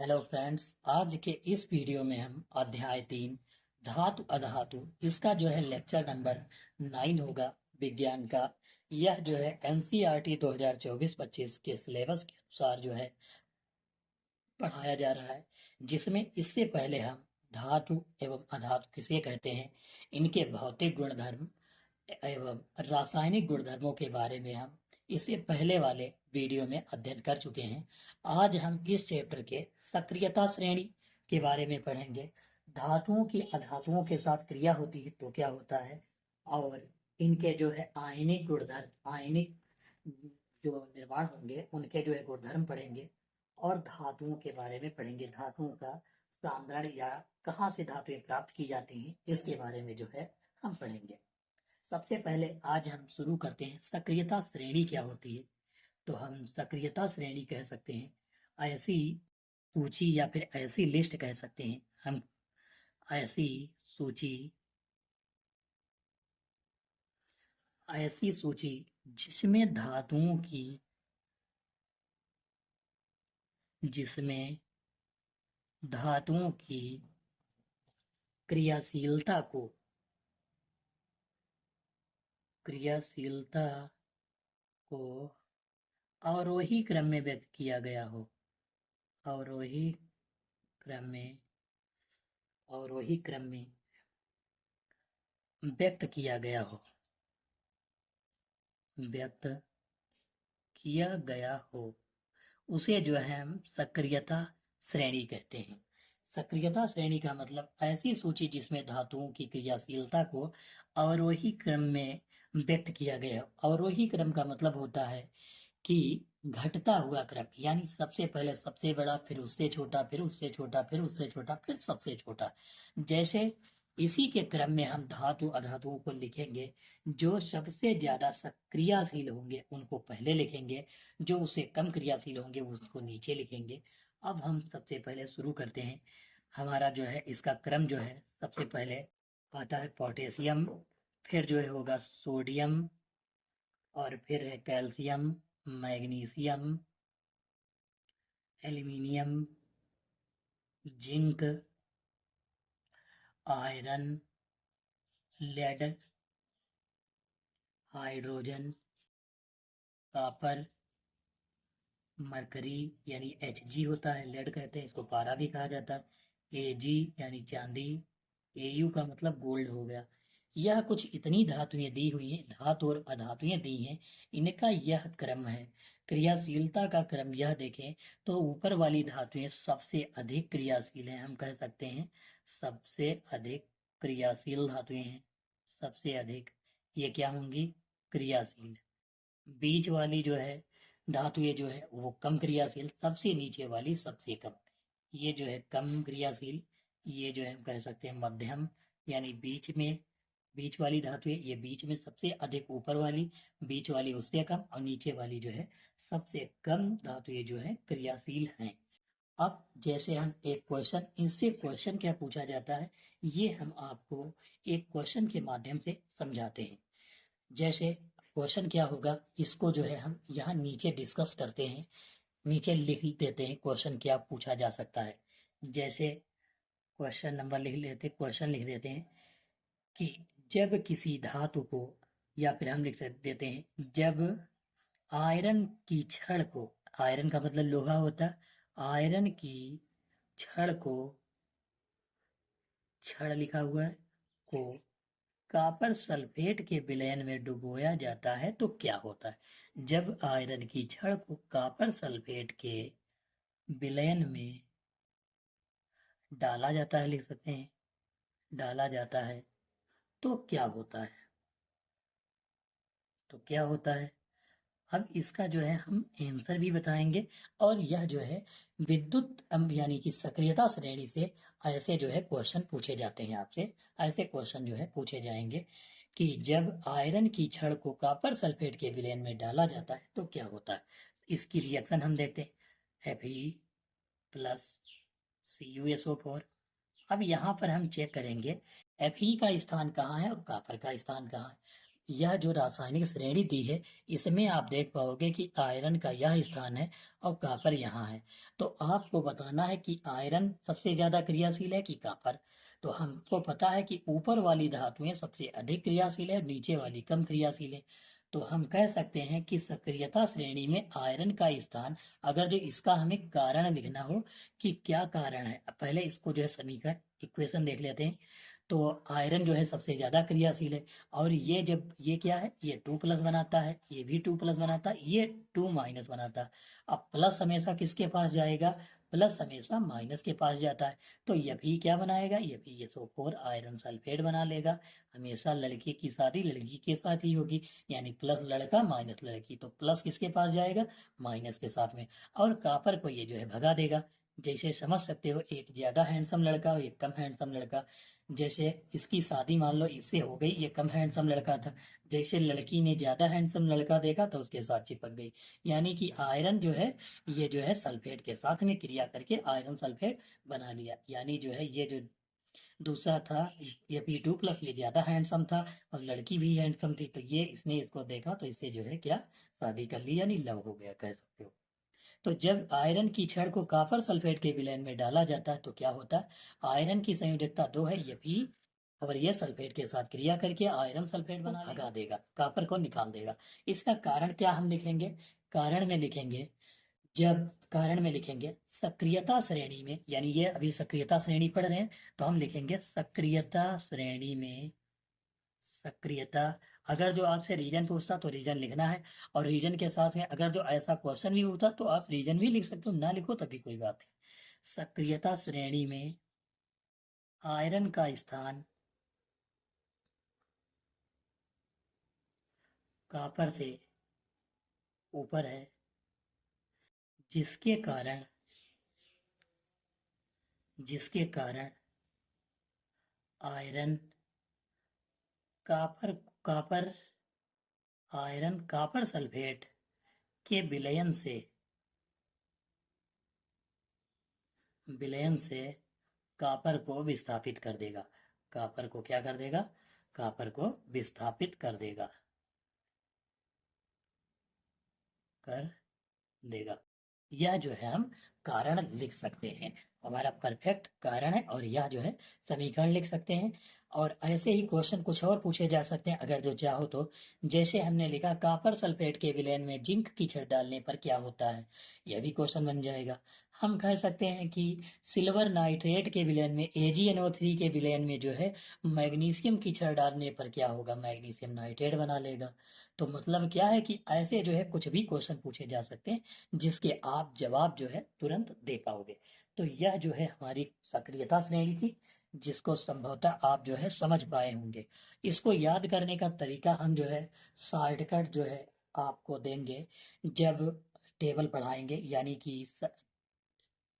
Hello friends, आज के इस वीडियो में हम अध्याय 3 धातु अधातु इसका जो है लेक्चर नंबर 9 होगा विज्ञान का। यह जो है एनसीईआरटी 2024-25 के सिलेबस के अनुसार जो है पढ़ाया जा रहा है, जिसमें इससे पहले हम धातु एवं अधातु किसे कहते हैं, इनके भौतिक गुणधर्म एवं रासायनिक गुणधर्मों के बारे में हम इससे पहले वाले वीडियो में अध्ययन कर चुके हैं। आज हम इस चैप्टर के सक्रियता श्रेणी के बारे में पढ़ेंगे। धातुओं की अधातुओं के साथ क्रिया होती है तो क्या होता है, और इनके जो है आयनिक गुणधर्म, आयनिक जो निर्माण होंगे उनके जो है गुणधर्म पढ़ेंगे, और धातुओं के बारे में पढ़ेंगे। धातुओं का सांद्रण या कहाँ से धातुएं प्राप्त की जाती हैं इसके बारे में जो है हम पढ़ेंगे। सबसे पहले आज हम शुरू करते हैं सक्रियता श्रेणी क्या होती है। तो हम सक्रियता श्रेणी कह सकते हैं ऐसी सूची या फिर ऐसी लिस्ट कह सकते हैं हम, ऐसी सूची, ऐसी सूची जिसमें धातुओं की, जिसमें धातुओं की क्रियाशीलता को, क्रियाशीलता को अवरोही क्रम में व्यक्त किया गया हो, अवरोही क्रम में, अवरोही क्रम में व्यक्त किया गया हो, व्यक्त किया गया हो, उसे जो है हम सक्रियता श्रेणी कहते हैं। सक्रियता श्रेणी का मतलब ऐसी सूची जिसमें धातुओं की क्रियाशीलता को अवरोही क्रम में व्यक्त किया गया हो। अवरोही क्रम का मतलब होता है कि घटता हुआ क्रम, यानी सबसे पहले सबसे बड़ा, फिर उससे छोटा, फिर उससे छोटा, फिर उससे छोटा, फिर सबसे छोटा। जैसे इसी के क्रम में हम धातु अधातुओं को लिखेंगे। जो सबसे ज्यादा सक्रियाशील होंगे उनको पहले लिखेंगे, जो उससे कम क्रियाशील होंगे उसको नीचे लिखेंगे। अब हम सबसे पहले शुरू करते हैं। हमारा जो है इसका क्रम जो है, सबसे पहले आता है पोटेशियम, फिर जो है होगा सोडियम, और फिर है calcium, magnesium, aluminium, zinc, iron, lead, hydrogen, copper, mercury यानी Hg होता है, लेड कहते हैं इसको, पारा भी कहा जाता है, Ag यानी चांदी, Au का मतलब गोल्ड हो गया। यह कुछ इतनी धातुएं दी हुई हैं, धातु और अधातुएं दी हैं, इनका यह क्रम है। क्रियाशीलता का क्रम यह देखें तो ऊपर वाली धातुएं सबसे अधिक क्रियाशील हैं, हम कह सकते हैं सबसे अधिक क्रियाशील धातुएं हैं, सबसे अधिक ये क्या होंगी, क्रियाशील। बीच वाली जो है धातु ये जो है वो कम क्रियाशील, सबसे नीचे वाली सबसे कम, ये जो है कम क्रियाशील। ये जो है हम कह सकते हैं मध्यम, यानी बीच में, बीच वाली धातु है ये बीच में सबसे अधिक, ऊपर वाली, बीच वाली उससे कम, और नीचे वाली जो है सबसे कम धातु ये जो है क्रियाशील हैं। अब जैसे हम एक क्वेश्चन, इनसे क्वेश्चन क्या पूछा जाता है ये हम आपको एक क्वेश्चन के माध्यम से समझाते हैं। जैसे क्वेश्चन क्या होगा इसको जो है हम यहाँ नीचे डिस्कस करते हैं, नीचे लिख देते हैं क्वेश्चन क्या पूछा जा सकता है। जैसे क्वेश्चन नंबर लिख लेते, क्वेश्चन लिख देते हैं कि जब किसी धातु को, या फिर हम लिख देते हैं जब आयरन की छड़ को, आयरन का मतलब लोहा होता है, आयरन की छड़ को, छड़ लिखा हुआ है, को कॉपर सल्फेट के विलयन में डुबोया जाता है तो क्या होता है। जब आयरन की छड़ को कॉपर सल्फेट के विलयन में डाला जाता है, लिख सकते हैं डाला जाता है तो क्या होता है, तो क्या होता है। अब इसका जो है हम आंसर भी बताएंगे, और यह जो है विद्युत यानी कि सक्रियता श्रेणी से ऐसे जो है क्वेश्चन पूछे जाते हैं आपसे। ऐसे क्वेश्चन जो है पूछे जाएंगे कि जब आयरन की छड़ को कॉपर सल्फेट के विलयन में डाला जाता है तो क्या होता है। इसकी रिएक्शन हम देखते हैं, Fe+CuSO4। अब यहाँ पर हम चेक करेंगे Fe का स्थान कहाँ है और कॉपर का स्थान कहाँ है। यह जो रासायनिक श्रेणी दी है, इसमें आप देख पाओगे कि आयरन का यह स्थान है और कॉपर यहाँ है। तो आपको बताना है कि आयरन सबसे ज़्यादा क्रियाशील है कि कॉपर। तो हमको पता है कि ऊपर वाली धातुएं सबसे अधिक क्रियाशील है, नीचे वाली कम क्रियाशील है। तो हम कह सकते हैं कि सक्रियता श्रेणी में आयरन का स्थान, अगर जो इसका हमें कारण लिखना हो कि क्या कारण है, पहले इसको जो है समीकरण इक्वेशन देख लेते हैं। तो आयरन जो है सबसे ज्यादा क्रियाशील है, और ये जब ये क्या है, ये 2+ बनाता है, ये भी 2+ बनाता है, ये 2- बनाता है। अब प्लस हमेशा किसके पास जाएगा, प्लस हमेशा माइनस के पास जाता है। तो ये भी क्या बनाएगा, ये भी ये SO4 आयरन सल्फेट बना लेगा। हमेशा लड़के की शादी लड़की के साथ ही होगी, यानी प्लस लड़का माइनस लड़की, तो प्लस किसके पास जाएगा, माइनस के साथ में। और कॉपर को ये जो है भगा देगा। जैसे समझ सकते हो, एक ज्यादा हैंडसम लड़का और एक कम हैंडसम लड़का। जैसे इसकी शादी मान लो इससे हो गई, ये कम हैंडसम लड़का था, जैसे लड़की ने ज्यादा हैंडसम लड़का देखा तो उसके साथ चिपक गई। यानी कि आयरन जो है, ये जो है सल्फेट के साथ में क्रिया करके आयरन सल्फेट बना लिया। यानी जो है ये जो दूसरा था, ये P2+, ये ज्यादा हैंडसम था और लड़की भी हैंडसम थी, तो ये इसने इसको देखा तो इससे जो है क्या, शादी कर ली, यानी लव हो गया कह सकते हो। तो जब आयरन की छड़ को कॉपर सल्फेट के विलयन में डाला जाता है तो क्या होता है, आयरन की संयोजकता 2 है, ये भी, और ये सल्फेट के साथ क्रिया करके आयरन सल्फेट बना भगा देगा, कॉपर को निकाल देगा। इसका कारण क्या हम लिखेंगे, कारण में लिखेंगे, जब कारण में लिखेंगे सक्रियता श्रेणी में, यानी ये अभी सक्रियता श्रेणी पढ़ रहे हैं, तो हम लिखेंगे सक्रियता श्रेणी में, सक्रियता। अगर जो आपसे रीजन पूछता तो रीजन लिखना है, और रीजन के साथ में अगर जो ऐसा क्वेश्चन भी होता तो आप रीजन भी लिख सकते हो, ना लिखो तभी कोई बात नहीं। सक्रियता श्रेणी में आयरन का स्थान कॉपर से ऊपर है, जिसके कारण जिसके कारण iron copper copper iron copper sulphate के विलयन से कॉपर को विस्थापित कर देगा। कॉपर को क्या कर देगा, कॉपर को विस्थापित कर देगा। यह जो है हम कारण लिख सकते हैं, हमारा परफेक्ट कारण है, और यह जो है समीकरण लिख सकते हैं। और ऐसे ही क्वेश्चन कुछ और पूछे जा सकते हैं अगर जो चाहो तो। जैसे हमने लिखा कॉपर सल्फेट के विलयन में जिंक की छड़ डालने पर क्या होता है, यह भी क्वेश्चन बन जाएगा। हम कह सकते हैं कि सिल्वर नाइट्रेट के विलयन में, AgNO3 के विलयन में जो है मैग्नीशियम की छड़ डालने पर क्या होगा, मैग्नीशियम नाइट्रेट बना लेगा। तो मतलब क्या है कि ऐसे जो है कुछ भी क्वेश्चन पूछे जा सकते हैं जिसके आप जवाब जो है तुरंत दे पाओगे। तो यह जो है हमारी सक्रियता श्रेणी थी, जिसको संभवतः आप जो है समझ पाए होंगे। इसको याद करने का तरीका हम जो है शॉर्टकट जो है आपको देंगे जब टेबल पढ़ाएंगे, यानी कि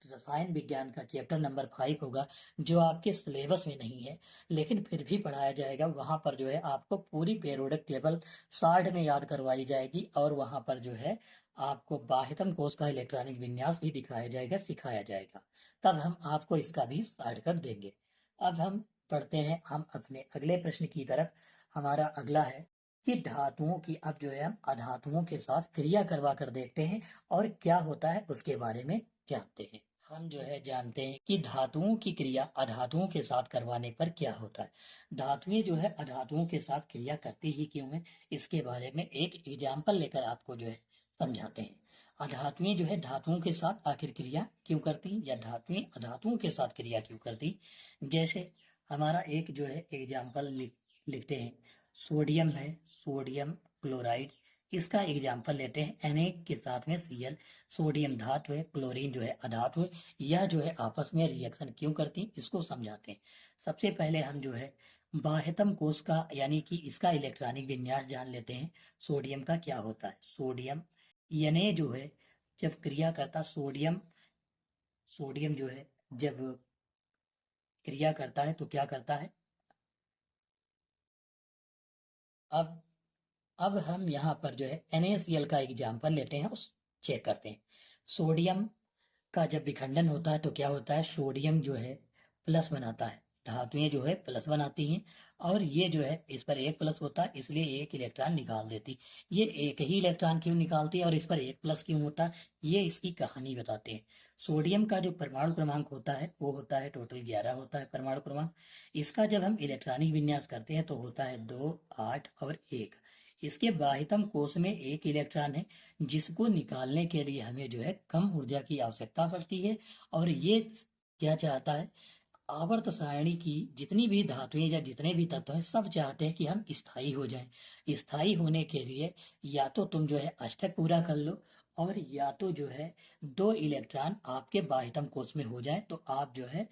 रसायन विज्ञान का चैप्टर नंबर 5 होगा, जो आपके सिलेबस में नहीं है लेकिन फिर भी पढ़ाया जाएगा। वहां पर जो है आपको पूरी पीरियोडिक टेबल शॉर्ट में याद करवाई जाएगी, और वहां पर जो है आपको बाह्यतम कोश का इलेक्ट्रॉनिक विन्यास भी दिखाया जाएगा, सिखाया जाएगा। तब हम आपको इसका भी शॉर्टकट देंगे। अब हम पढ़ते हैं हम अपने अगले प्रश्न की तरफ। हमारा अगला है कि धातुओं की, अब जो है हम अधातुओं के साथ क्रिया करवा कर देखते हैं और क्या होता है उसके बारे में जानते हैं। हम जो है जानते हैं कि धातुओं की क्रिया अधातुओं के साथ करवाने पर क्या होता है। धातुएं जो है अधातुओं के साथ क्रिया करती ही क्यों है, इसके बारे में एक एग्जाम्पल लेकर आपको जो है समझाते हैं। अधातुएं जो है धातुओं के साथ आखिर क्रिया क्यों करती, या धातुएं अधातुओं के साथ क्रिया क्यों करती। जैसे हमारा एक जो है एग्जाम्पल लिखते हैं, सोडियम है, सोडियम क्लोराइड। इसका एग्जाम्पल लेते हैं Na के साथ में Cl। सोडियम धातु है, क्लोरीन जो है अधातु है। यह जो है आपस में रिएक्शन क्यों करती हैं, इसको समझाते हैं। सबसे पहले हम जो है बाह्यतम कोश का, यानी कि इसका इलेक्ट्रॉनिक विन्यास जान लेते हैं। सोडियम का क्या होता है, सोडियम Na जो है जब क्रिया करता, सोडियम सोडियम जो है जब क्रिया करता है तो क्या करता है। अब अब हम यहाँ पर जो है NaCl का एग्जाम्पल लेते हैं, उस चेक करते हैं। सोडियम का जब विखंडन होता है तो क्या होता है, सोडियम जो है प्लस बनाता है, धातुएं जो है प्लस बनाती हैं, और ये जो है इस पर एक प्लस होता है, इसलिए एक इलेक्ट्रॉन निकाल देती। ये एक ही इलेक्ट्रॉन क्यों निकालती है और इस पर एक प्लस क्यों होता है, ये इसकी कहानी बताते हैं। सोडियम का जो परमाणु क्रमांक होता है वो होता है टोटल 11 होता है परमाणु क्रमांक। इसका जब हम इलेक्ट्रॉनिक विन्यास करते हैं तो होता है 2, 8 और 1। इसके बाह्यतम कोश में एक इलेक्ट्रॉन है, जिसको निकालने के लिए हमें जो है कम ऊर्जा की आवश्यकता पड़ती है। और ये क्या चाहता है, आवर्त सारणी की जितनी भी धातुएं या जितने भी तत्व हैं सब चाहते हैं कि हम स्थायी हो जाएं। स्थायी होने के लिए या तो तुम जो है अष्टक पूरा कर लो, और या तो जो है 2 इलेक्ट्रॉन आपके बाह्यतम कोश में हो जाए, तो आप जो है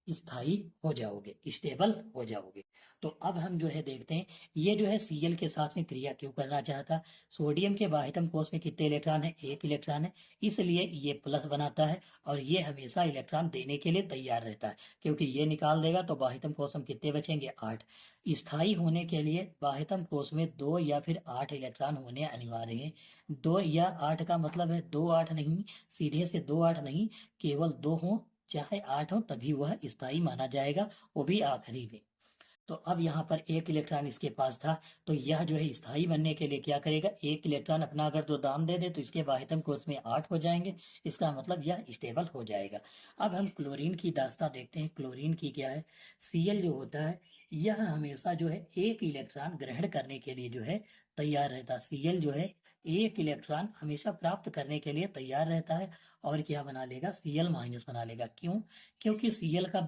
स्थायी हो जाओगे, स्टेबल हो जाओगे। तो अब हम जो है देखते हैं ये जो है Cl के साथ में क्रिया क्यों करना चाहता। सोडियम के बाह्यतम कोश में कितने इलेक्ट्रॉन है, एक इलेक्ट्रॉन है, इसलिए ये प्लस बनाता है, और ये हमेशा इलेक्ट्रॉन देने के लिए तैयार रहता है, क्योंकि ये निकाल देगा तो बाह्यतम कोश में कितने बचेंगे, 8। स्थायी होने के लिए बाह्यतम कोश में 2 या फिर 8 इलेक्ट्रॉन होने अनिवार्य है। 2 या 8 का मतलब है 2 8 नहीं, सीधे से 2 8 नहीं, केवल 2 हो चाहे 8 हो तभी वह स्थायी माना जाएगा, वो भी आखिरी में। तो अब यहाँ पर एक इलेक्ट्रॉन इसके पास था, तो यह जो है स्थायी बनने के लिए क्या करेगा, एक इलेक्ट्रॉन अपना अगर जो दान दे दे तो इसके बाह्यतम कोश में 8 हो जाएंगे, इसका मतलब यह स्टेबल हो जाएगा। अब हम क्लोरीन की दास्ता देखते हैं। क्लोरीन की क्या है, Cl जो होता है यह हमेशा जो है एक इलेक्ट्रॉन ग्रहण करने के लिए जो है तैयार रहता है। Cl जो है एक इलेक्ट्रॉन हमेशा प्राप्त करने के लिए तैयार रहता है, और क्या बना लेगा, Cl माइनस बना लेगा। क्यों, क्योंकि Cl का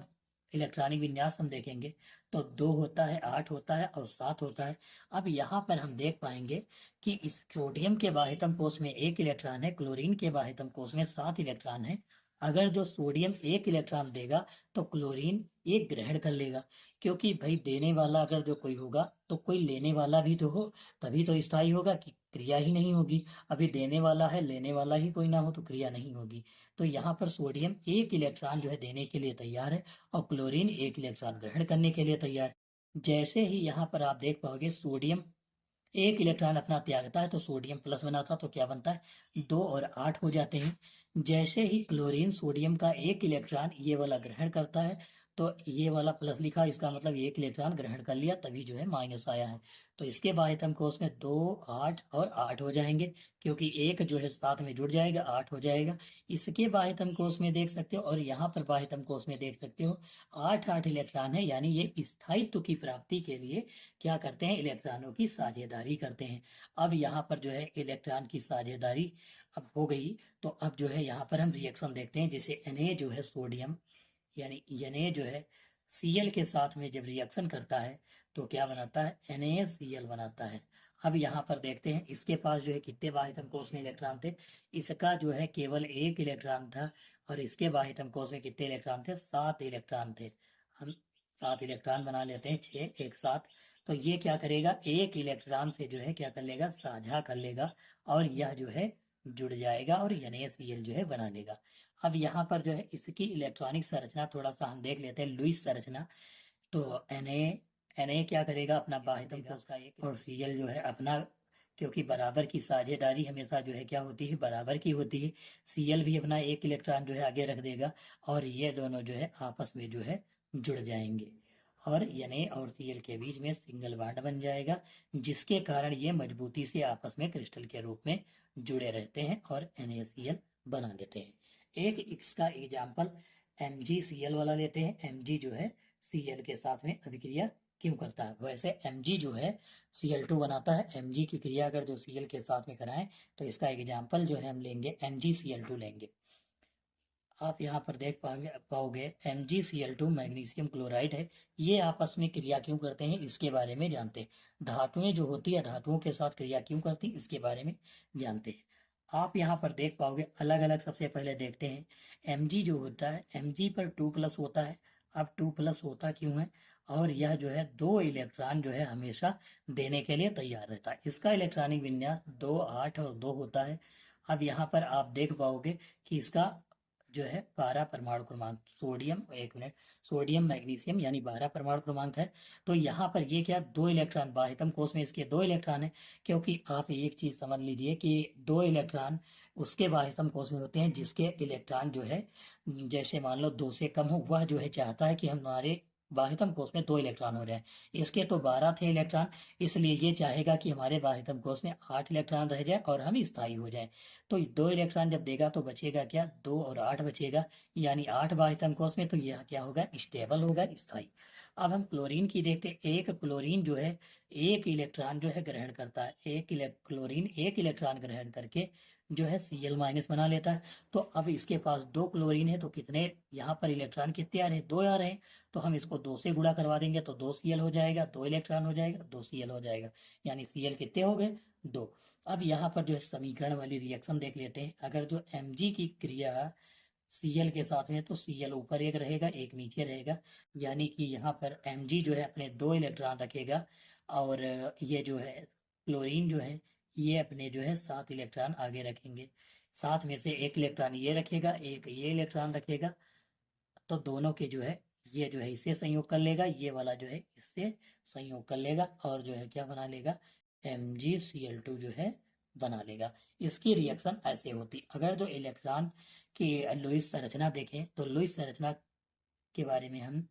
इलेक्ट्रॉनिक विन्यास हम देखेंगे तो 2 होता है, 8 होता है और 7 होता है। अब यहाँ पर हम देख पाएंगे कि इस सोडियम के बाह्यतम कोश में एक इलेक्ट्रॉन है, क्लोरीन के बाह्यतम कोश में 7 इलेक्ट्रॉन है। अगर जो सोडियम एक इलेक्ट्रॉन देगा तो क्लोरीन एक ग्रहण कर लेगा, क्योंकि भाई देने वाला अगर जो कोई होगा तो कोई लेने वाला भी तो हो, तभी तो स्थायी होगा, कि क्रिया ही नहीं होगी। अभी देने वाला है, लेने वाला ही कोई ना हो तो क्रिया नहीं होगी। तो यहाँ पर सोडियम एक इलेक्ट्रॉन जो है देने के लिए तैयार है, और क्लोरीन एक इलेक्ट्रॉन ग्रहण करने के लिए तैयार। जैसे ही यहाँ पर आप देख पाओगे सोडियम एक इलेक्ट्रॉन अपना त्यागता है तो सोडियम प्लस बनाता, तो क्या बनता है, 2 और 8 हो जाते हैं। जैसे ही क्लोरीन सोडियम का एक इलेक्ट्रॉन ये वाला ग्रहण करता है, तो ये वाला प्लस लिखा, इसका मतलब एक इलेक्ट्रॉन ग्रहण कर लिया तभी जो है माइनस आया है। तो इसके बाह्यतम कोश में 2 8 और 8 हो जाएंगे, क्योंकि एक जो है साथ में जुड़ जाएगा, 8 हो जाएगा। इसके बाह्यतम कोश में देख सकते हो, और यहाँ पर बाह्यतम कोश में देख सकते हो 8 8 इलेक्ट्रॉन है, यानी ये स्थायित्व की प्राप्ति के लिए क्या करते हैं, इलेक्ट्रॉनों की साझेदारी करते हैं। अब यहाँ पर जो है इलेक्ट्रॉन की साझेदारी अब हो गई, तो अब जो है यहाँ पर हम रिएक्शन देखते हैं। जैसे Na जो है सोडियम, यानी Na जो है Cl के साथ में जब रिएक्शन करता है तो क्या बनाता है, NaCl बनाता है। अब यहाँ पर देखते हैं इसके पास जो है कितने बाह्यतम कोश में इलेक्ट्रॉन थे, इसका जो है केवल एक इलेक्ट्रॉन था, और इसके बाह्यतम कोश में कितने इलेक्ट्रॉन थे, 7 इलेक्ट्रॉन थे। हम 7 इलेक्ट्रॉन बना लेते हैं, 6 एक साथ। तो ये क्या करेगा, एक इलेक्ट्रॉन से जो है क्या कर लेगा, साझा कर लेगा, और यह जो है जुड़ जाएगा और NaCl जो है बना लेगा। अब यहाँ पर जो है इसकी इलेक्ट्रॉनिक संरचना थोड़ा सा हम देख लेते हैं, लुईस संरचना। तो Na क्या करेगा, अपना बाह्यतम कोश का एक, और Cl जो है अपना, क्योंकि बराबर की साझेदारी हमेशा जो है क्या होती है, बराबर की होती है। Cl भी अपना एक इलेक्ट्रॉन जो है आगे रख देगा, और ये दोनों जो है आपस में जो है जुड़ जाएंगे, और Na और Cl के बीच में सिंगल बॉन्ड बन जाएगा, जिसके कारण ये मजबूती से आपस में क्रिस्टल के रूप में जुड़े रहते हैं और NaCl बना देते हैं। एक इसका एग्जाम्पल MgCl वाला लेते हैं। Mg जो है Cl के साथ में अभिक्रिया क्यों करता है, वैसे Mg जो है Cl2 बनाता है। Mg की क्रिया अगर जो Cl के साथ में कराएं तो इसका एग्जाम्पल जो है हम लेंगे MgCl2 लेंगे। आप यहाँ पर देख पाओगे MgCl2 मैग्नीशियम क्लोराइड है। ये आपस में क्रिया क्यों करते हैं इसके बारे में जानते हैं। धातुएं जो होती है धातुओं के साथ क्रिया क्यों करती है इसके बारे में जानते हैं। आप यहाँ पर देख पाओगे अलग अलग, सबसे पहले देखते हैं Mg जो होता है, Mg पर 2 प्लस होता है। अब 2 प्लस होता क्यों है, और यह जो है 2 इलेक्ट्रॉन जो है हमेशा देने के लिए तैयार रहता है। इसका इलेक्ट्रॉनिक विन्यास 2 8 और 2 होता है। अब यहाँ पर आप देख पाओगे कि इसका जो है 12 परमाणु क्रमांक, सोडियम, एक मिनट, सोडियम मैग्नीशियम यानी 12 परमाणु क्रमांक है। तो यहाँ पर ये क्या, 2 इलेक्ट्रॉन, बाह्यतम कोष में इसके 2 इलेक्ट्रॉन है। क्योंकि आप एक चीज समझ लीजिए कि 2 इलेक्ट्रॉन उसके बाह्यतम कोष में होते हैं जिसके इलेक्ट्रॉन जो है, जैसे मान लो 2 से कम हो, वह जो है चाहता है कि हमारे बाह्यतम कोष में 2 इलेक्ट्रॉन हो जाए। इसके तो 12 थे इलेक्ट्रॉन, इसलिए ये चाहेगा कि हमारे बाह्यतम कोष में 8 इलेक्ट्रॉन रह जाए और हम स्थायी हो जाए। तो 2 इलेक्ट्रॉन जब देगा तो बचेगा क्या, 2 और 8 बचेगा, यानी 8 बाह्यतम कोष में, तो यह क्या होगा, स्टेबल होगा, स्थायी। अब हम क्लोरीन की देखते हैं। एक क्लोरीन जो है एक इलेक्ट्रॉन जो है ग्रहण करता है, क्लोरीन एक इलेक्ट्रॉन ग्रहण करके जो है Cl माइनस बना लेता है। तो अब इसके पास 2 क्लोरीन है, तो कितने यहाँ पर इलेक्ट्रॉन कितने आ रहे हैं, 2 आ रहे हैं। तो हम इसको 2 से गुणा करवा देंगे तो 2 Cl हो जाएगा, 2 इलेक्ट्रॉन हो जाएगा, 2 Cl हो जाएगा, यानी Cl कितने हो गए, 2। अब यहाँ पर जो है समीकरण वाली रिएक्शन देख लेते हैं। अगर जो Mg की क्रिया Cl के साथ में, तो Cl ऊपर एक रहेगा, एक नीचे रहेगा, यानी कि यहाँ पर Mg जो है अपने 2 इलेक्ट्रॉन रखेगा, और ये जो है क्लोरीन जो है ये अपने जो है 7 इलेक्ट्रॉन आगे रखेंगे। 7 में से एक इलेक्ट्रॉन ये रखेगा, एक ये इलेक्ट्रॉन रखेगा, तो दोनों के जो है ये जो है इससे संयोग कर लेगा, ये वाला जो है इससे संयोग कर लेगा, और जो है क्या बना लेगा, MgCl2 जो है बना लेगा। इसकी रिएक्शन ऐसे होती। अगर जो इलेक्ट्रॉन की लुईस संरचना देखें तो लुईस संरचना के बारे में हम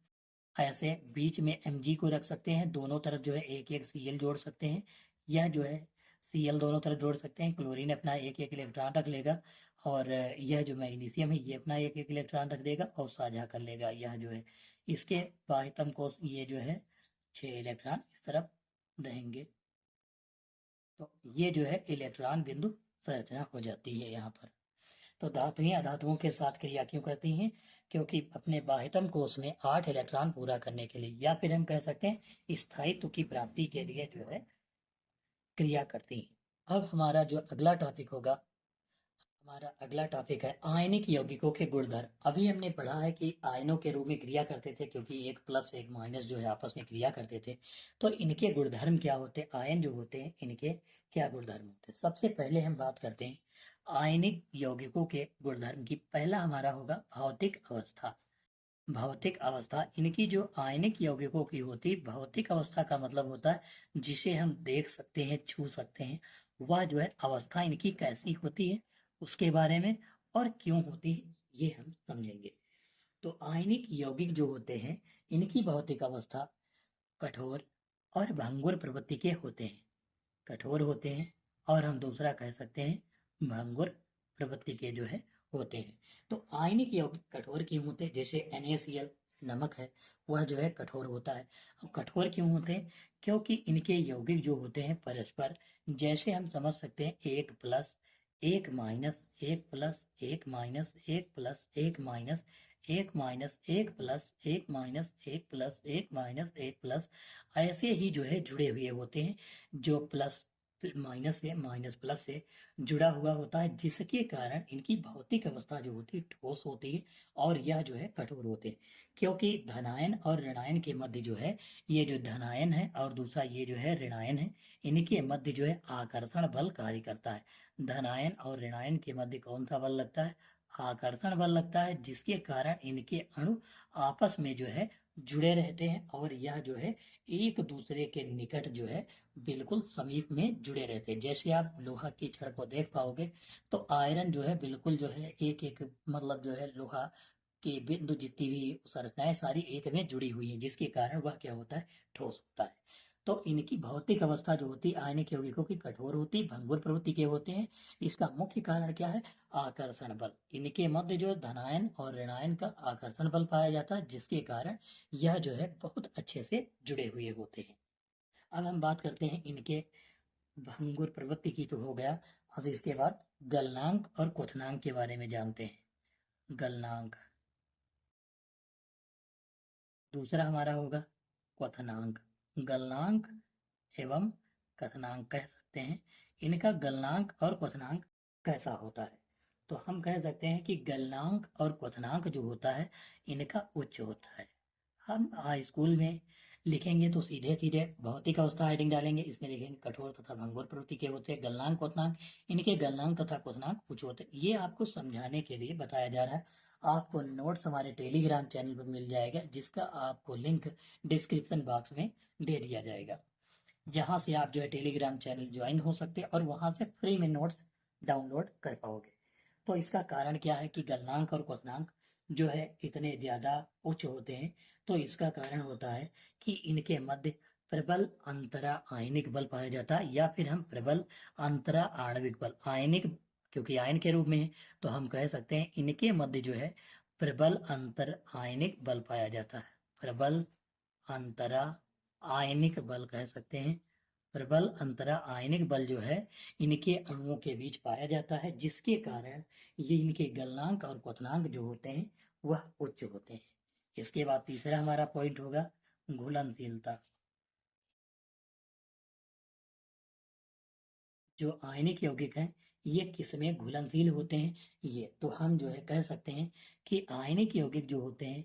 ऐसे बीच में Mg को रख सकते हैं, दोनों तरफ जो है एक एक Cl जोड़ सकते हैं, यह जो है Cl दोनों तरफ जोड़ सकते हैं, क्लोरीन अपना एक एक इलेक्ट्रॉन रख लेगा, और यह जो मैग्नीशियम है ये अपना एक एक इलेक्ट्रॉन रख देगा और साझा कर लेगा। यह जो है इसके बाह्यतम कोष ये जो है 6 इलेक्ट्रॉन इस तरफ रहेंगे। तो ये जो है इलेक्ट्रॉन बिंदु संरचना हो जाती है यहाँ पर। तो धातुएं अधातुओं के साथ क्रिया क्यों करती हैं, क्योंकि अपने बाह्यतम कोष में 8 इलेक्ट्रॉन पूरा करने के लिए, या फिर हम कह सकते हैं स्थायित्व की प्राप्ति के लिए जो है क्रिया करती हैं। अब हमारा जो अगला टॉपिक होगा, हमारा अगला टॉपिक है आयनिक यौगिकों के गुणधर्म। अभी हमने पढ़ा है कि आयनों के रूप में क्रिया करते थे, क्योंकि एक प्लस एक माइनस जो है आपस में क्रिया करते थे। तो इनके गुणधर्म क्या होते हैं, आयन जो होते हैं इनके क्या गुणधर्म होते हैं। सबसे पहले हम बात करते हैं आयनिक यौगिकों के गुणधर्म की। पहला हमारा होगा भौतिक अवस्था। भौतिक अवस्था, इनकी जो आयनिक यौगिकों की होती, भौतिक अवस्था का मतलब होता है जिसे हम देख सकते हैं, छू सकते हैं, वह जो है अवस्था इनकी कैसी होती है उसके बारे में, और क्यों होती है ये हम समझेंगे। तो आयनिक यौगिक जो होते हैं इनकी भौतिक अवस्था कठोर और भंगुर प्रवृत्ति के होते हैं। कठोर होते हैं, और हम दूसरा कह सकते हैं भंगुर प्रवृत्ति के जो है होते हैं। तो आयनिक यौगिक कठोर क्यों होते हैं, जैसे NaCl नमक है, वह जो है कठोर होता है। अब कठोर क्यों होते हैं, क्योंकि इनके यौगिक जो होते हैं परस्पर, जैसे हम समझ सकते हैं 1 plus 1 minus 1 plus 1 minus 1 plus 1 minus 1 minus 1 plus 1 minus 1 plus 1 minus 1 plus, ऐसे ही जो है जुड़े हुए होते हैं। जो प्लस माइनस से, माइनस प्लस से जुड़ा हुआ होता है, जिसके कारण इनकी भौतिक अवस्था जो होती है ठोस होती है, और यह जो है कठोर होते हैं। क्योंकि धनायन और ऋणायन के मध्य जो है, ये जो धनायन है और दूसरा ये जो है ऋणायन है, इनके मध्य जो है आकर्षण बल कार्य करता है। धनायन और ऋणायन के मध्य कौन सा बल लगता है, आकर्षण बल लगता है, जिसके कारण इनके अणु आपस में जो है जुड़े रहते हैं, और यह जो है एक दूसरे के निकट जो है बिल्कुल समीप में जुड़े रहते हैं। जैसे आप लोहा की छड़ को देख पाओगे, तो आयरन जो है बिल्कुल जो है एक एक, मतलब जो है लोहा के बिंदु जितनी भी संरचनाएं सारी एक में जुड़ी हुई हैं, जिसके कारण वह क्या होता है, ठोस होता है। तो इनकी भौतिक अवस्था जो होती है आयनिक यौगिकों की कठोर होती, भंगुर प्रवृत्ति के होते हैं। इसका मुख्य कारण क्या है, आकर्षण बल। इनके मध्य जो धनायन और ऋणायन का आकर्षण बल पाया जाता है, जिसके कारण यह जो है बहुत अच्छे से जुड़े हुए होते हैं। अब हम बात करते हैं इनके भंगुर प्रवृत्ति की, तो हो गया। अब इसके बाद गलनांक और क्वथनांक के बारे में जानते हैं। गलनांक, दूसरा हमारा होगा क्वथनांक। गलनांक एवं क्वथनांक कह सकते हैं। इनका गलनांक और क्वथनांक कैसा होता है, तो हम कह सकते हैं कि गलनांक और क्वथनांक जो होता है इनका उच्च होता है। हम हाई स्कूल में लिखेंगे तो सीधे सीधे भौतिक अवस्था हेडिंग डालेंगे, इसमें लिखेंगे कठोर तथा भंगुर प्रवृत्ति के होते हैं गलनांक क्वथनांक। इनके गलनांक तथा क्वथनांक उच्च होते हैं। ये आपको समझाने के लिए बताया जा रहा है। आपको नोट्स हमारे टेलीग्राम चैनल पर मिल जाएगा, जिसका आपको लिंक डिस्क्रिप्शन बॉक्स में दे दिया जाएगा, जहाँ से आप जो है टेलीग्राम चैनल ज्वाइन हो सकते हैं और वहाँ से फ्री में नोट्स डाउनलोड कर पाओगे। तो इसका कारण क्या है कि गलनांक और क्वथनांक जो है इतने ज़्यादा उच्च होते हैं, तो इसका कारण होता है कि इनके मध्य प्रबल अंतरा आयनिक बल पाया जाता है, या फिर हम प्रबल अंतरा आणविक बल, आयनिक क्योंकि आयन के रूप में है, तो हम कह सकते हैं इनके मध्य जो है प्रबल अंतर आयनिक बल पाया जाता है। प्रबल अंतरा आयनिक बल कह सकते हैं। प्रबल अंतरा आयनिक बल जो है इनके अणुओं के बीच पाया जाता है, जिसके कारण ये इनके गलनांक और क्वथनांक जो होते हैं वह उच्च होते हैं। इसके बाद तीसरा हमारा पॉइंट होगा घुलनशीलता। जो आयनिक यौगिक हैं ये किसमें घुलनशील होते हैं, ये तो हम जो है कह सकते हैं कि आयनिक यौगिक जो होते हैं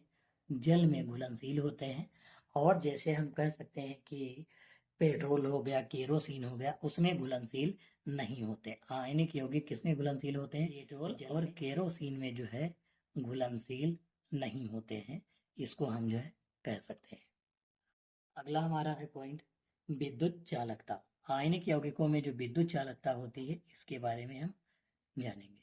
जल में घुलनशील होते हैं। और जैसे हम कह सकते हैं कि पेट्रोल हो गया, केरोसिन हो गया, उसमें घुलनशील नहीं होते। आयनिक यौगिक किसमें घुलनशील होते हैं, पेट्रोल और केरोसिन में जो है घुलनशील नहीं होते हैं। इसको हम जो है कह सकते हैं। अगला हमारा है पॉइंट विद्युत चालकता। आयनिक यौगिकों में जो विद्युत चालकता होती है इसके बारे में हम जानेंगे।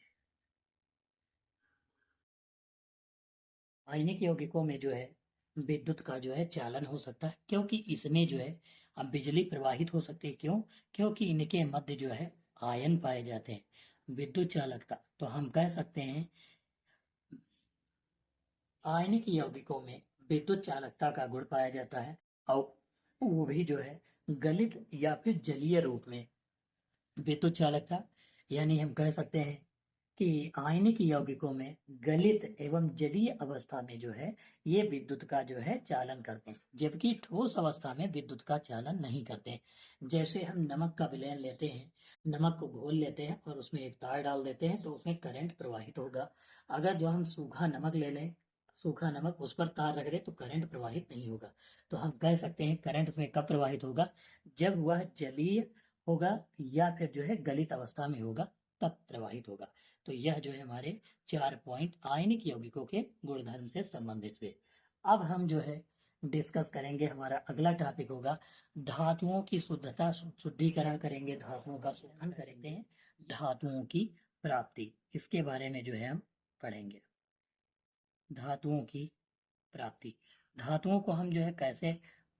आयनिक यौगिकों में जो है विद्युत का जो है चालन हो सकता है, क्योंकि इसमें जो है अब बिजली प्रवाहित हो सकती है। क्यों? क्योंकि इनके मध्य जो है आयन पाए जाते हैं। विद्युत चालकता तो हम कह सकते हैं आयनिक यौगिकों में विद्युत चालकता का गुण पाया जाता है, और वो भी जो है गलित या फिर जलीय रूप में। विद्युत चालकता यानी हम कह सकते हैं कि आयनिक यौगिकों में गलित एवं जलीय अवस्था में जो है ये विद्युत का जो है चालन करते हैं, जबकि ठोस अवस्था में विद्युत का चालन नहीं करते हैं। जैसे हम नमक का विलयन लेते हैं, नमक को घोल लेते हैं और उसमें एक तार डाल देते हैं तो उसमें करंट प्रवाहित होगा। अगर जो हम सूखा नमक ले लें, सूखा नमक उस पर तार रख दें तो करंट प्रवाहित नहीं होगा। तो हम कह सकते हैं करंट उसमें कब प्रवाहित होगा, जब वह जलीय होगा या फिर जो है गलित अवस्था में होगा, तब प्रवाहित होगा। तो यह जो है हमारे 4 पॉइंट आयनिक यौगिकों के गुणधर्म से संबंधित हुए। अब हम जो है डिस्कस करेंगे, हमारा अगला टॉपिक होगा धातुओं की शुद्धता, शुद्धिकरण करेंगे, धातुओं का शोधन करेंगे, धातुओं की प्राप्ति, इसके बारे में जो है हम पढ़ेंगे। धातुओं की प्राप्ति, धातुओं को हम जो है कैसे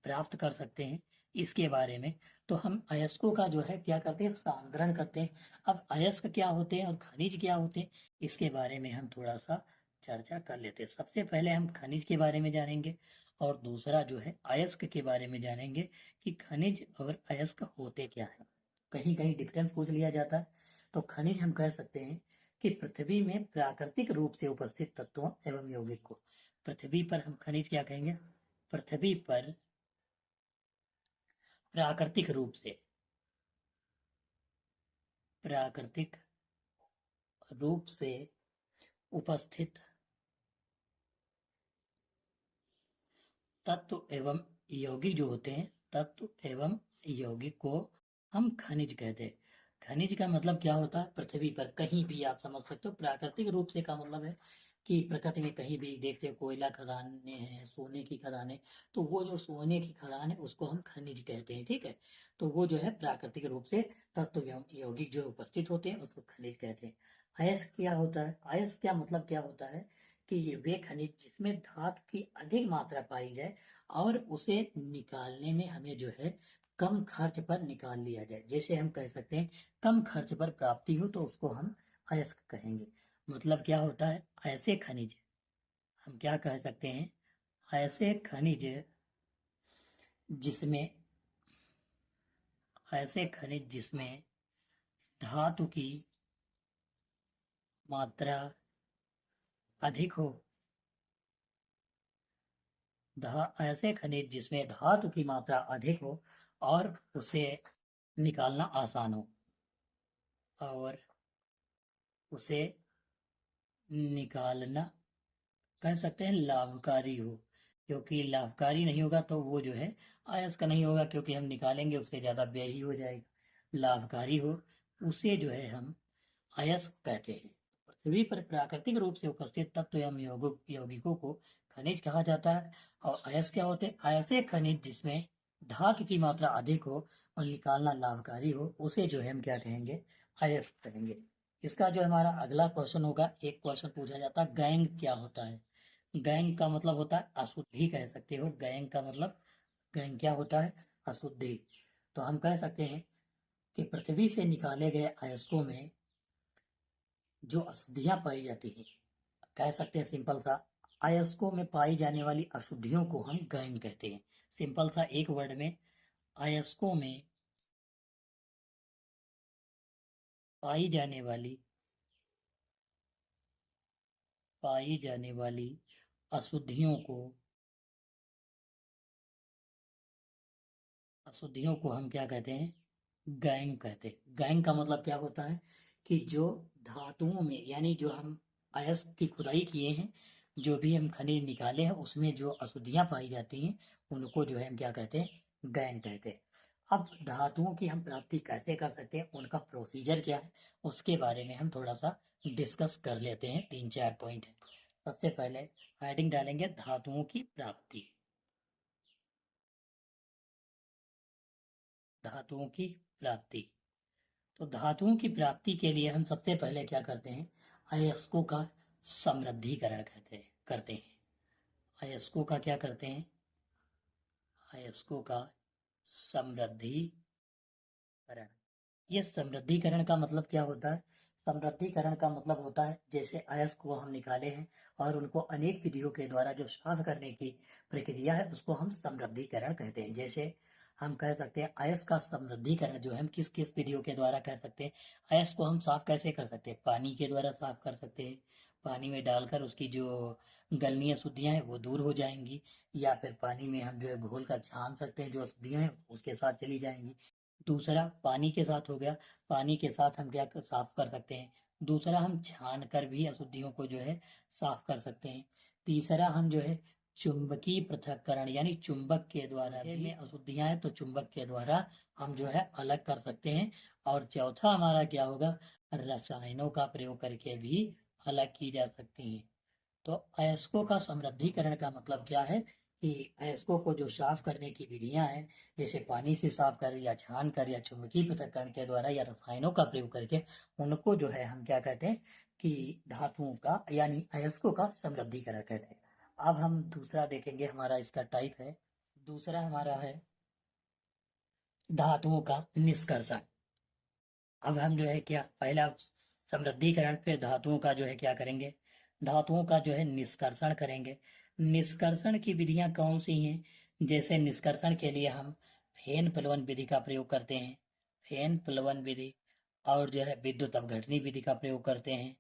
प्राप्त कर सकते हैं इसके बारे में। तो हम अयस्कों का जो है क्या करते हैं, सांद्रण करते हैं। अब अयस्क क्या होते हैं और खनिज क्या होते हैं इसके बारे में हम थोड़ा सा चर्चा कर लेते हैं। सबसे पहले हम खनिज के बारे में जानेंगे और दूसरा जो है अयस्क के बारे में जानेंगे कि खनिज और अयस्क होते क्या है। कहीं कहीं डिफरेंस पूछ लिया जाता है। तो खनिज हम कह सकते हैं कि पृथ्वी में प्राकृतिक रूप से उपस्थित तत्वों एवं यौगिक को, पृथ्वी पर हम खनिज क्या कहेंगे, पृथ्वी पर प्राकृतिक रूप से, प्राकृतिक रूप से उपस्थित तत्व एवं यौगिक जो होते हैं, तत्व एवं यौगिक को हम खनिज कहते हैं। खनिज का मतलब क्या होता है, पृथ्वी पर कहीं भी आप समझ सकते हो। प्राकृतिक रूप से का मतलब है कि प्रकृति में कहीं भी देखते हो कोयला खदानें हैं, सोने की खदानें, तो वो जो सोने की खदान है उसको हम खनिज कहते हैं, ठीक है। तो वो जो है प्राकृतिक रूप से तत्व एवं यौगिक जो उपस्थित होते हैं उसको खनिज कहते हैं। अयस्क क्या होता है, अयस्क क्या मतलब क्या होता है कि ये वे खनिज जिसमें धातु की अधिक मात्रा पाई जाए और उसे निकालने में हमें जो है कम खर्च पर निकाल लिया जाए। जैसे हम कह सकते हैं कम खर्च पर प्राप्ति हो तो उसको हम अयस्क कहेंगे। मतलब क्या होता है, ऐसे खनिज, हम क्या कह सकते हैं, ऐसे खनिज जिसमें, ऐसे खनिज जिसमें धातु की मात्रा अधिक हो, ऐसे खनिज जिसमें धातु की मात्रा अधिक हो और उसे निकालना आसान हो, और उसे निकालना कह सकते हैं लाभकारी हो। क्योंकि लाभकारी नहीं होगा तो वो जो है अयस्क नहीं होगा, क्योंकि हम निकालेंगे उससे ज़्यादा व्यय ही हो जाएगा। लाभकारी हो उसे जो है हम अयस्क कहते हैं। पृथ्वी पर प्राकृतिक रूप से उपस्थित तत्व एवं यौगिकों को खनिज कहा जाता है। और अयस्क क्या होते हैं? ऐसे खनिज जिसमें धातु की मात्रा अधिक हो और निकालना लाभकारी हो, उसे जो है हम क्या कहेंगे? अयस्क कहेंगे। इसका जो हमारा अगला क्वेश्चन होगा, एक क्वेश्चन पूछा जाता है, गैंग क्या होता है? गैंग का मतलब होता है अशुद्धि, कह सकते हो। गैंग का मतलब, गैंग क्या होता है? अशुद्धि। तो हम कह सकते हैं कि पृथ्वी से निकाले गए अयस्कों में जो अशुद्धियां पाई जाती हैं, कह सकते हैं सिंपल सा, अयस्कों में पाई जाने वाली अशुद्धियों को हम गैंग कहते हैं। सिंपल सा एक वर्ड में, अयस्कों में पाई जाने वाली अशुद्धियों को हम क्या कहते हैं? गैंग कहते हैं। गैंग का मतलब क्या होता है कि जो धातुओं में, यानी जो हम अयस्क की खुदाई किए हैं, जो भी हम खनिज निकाले हैं, उसमें जो अशुद्धियां पाई जाती हैं, उनको जो है हम क्या कहते हैं? गैंग कहते हैं। अब धातुओं की हम प्राप्ति कैसे कर सकते हैं, उनका प्रोसीजर क्या है, उसके बारे में हम थोड़ा सा डिस्कस कर लेते हैं। 3-4 पॉइंट है। सबसे पहले हेडिंग डालेंगे धातुओं की प्राप्ति। धातुओं की प्राप्ति। तो धातुओं की प्राप्ति के लिए हम सबसे पहले क्या करते हैं? अयस्कों का समृद्धिकरण करते हैं। अयस्कों का क्या करते हैं? अयस्कों का समृद्धिकरण। ये समृद्धिकरण का मतलब क्या होता है? समृद्धिकरण का मतलब होता है, जैसे अयस्क को हम निकाले हैं और उनको अनेक विधियों के द्वारा जो साफ करने की प्रक्रिया है, उसको हम समृद्धिकरण कहते हैं। जैसे हम कह सकते हैं अयस्क का समृद्धिकरण जो है हम किस किस विधियों के द्वारा कर सकते हैं? अयस्क को हम साफ कैसे कर सकते हैं? पानी के द्वारा साफ कर सकते हैं। पानी में डालकर उसकी जो गलनी अशुद्धियां हैं वो दूर हो जाएंगी। या फिर पानी में हम जो है घोल कर छान सकते हैं, जो अशुद्धियां हैं उसके साथ चली जाएंगी। दूसरा पानी के साथ हो गया, पानी के साथ हम साफ कर सकते हैं। दूसरा हम छान कर भी अशुद्धियों को जो है साफ कर सकते हैं। तीसरा हम जो है चुंबकीय पृथक्करण, यानी चुंबक के द्वारा भी अशुद्धियां हैं तो चुंबक के द्वारा हम जो है अलग कर सकते हैं। और चौथा हमारा क्या होगा? रसायनों का प्रयोग करके भी अलग की जा सकती हैं। तो अयस्कों का समृद्धिकरण का मतलब क्या है कि अयस्कों को जो साफ करने की विधियां हैं, जैसे पानी से साफ कर या छान कर या चुंबकीय पृथक्करण के द्वारा या रसायनों का प्रयोग करके, उनको जो है हम क्या कहते हैं कि धातुओं का यानी अयस्कों का समृद्धिकरण कहते हैं। अब हम दूसरा देखेंगे, हमारा इसका टाइप है। दूसरा हमारा है धातुओं का निष्कर्षण। अब हम जो है क्या, पहला समृद्धिकरण, फिर धातुओं का जो है क्या करेंगे? धातुओं का जो है निष्कर्षण करेंगे। निष्कर्षण की विधियां कौन सी हैं? जैसे निष्कर्षण के लिए हम फेन प्लवन विधि का प्रयोग करते हैं। फेन प्लवन विधि। और जो है विद्युत अपघटनी विधि का प्रयोग करते हैं।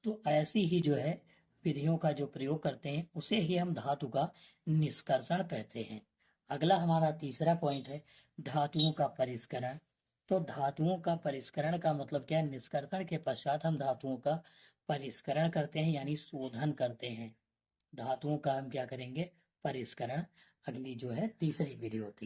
तो ऐसी ही जो है विधियों का जो प्रयोग करते हैं, उसे ही हम धातु का निष्कर्षण कहते हैं। अगला हमारा तीसरा पॉइंट है धातुओं का परिष्करण। तो धातुओं का परिष्करण का मतलब क्या है? निष्कर्षण के पश्चात हम धातुओं का परिष्करण करते हैं, यानी शोधन करते हैं। धातुओं का हम क्या करेंगे? परिष्करण। अगली जो है तीसरी विधि होती है।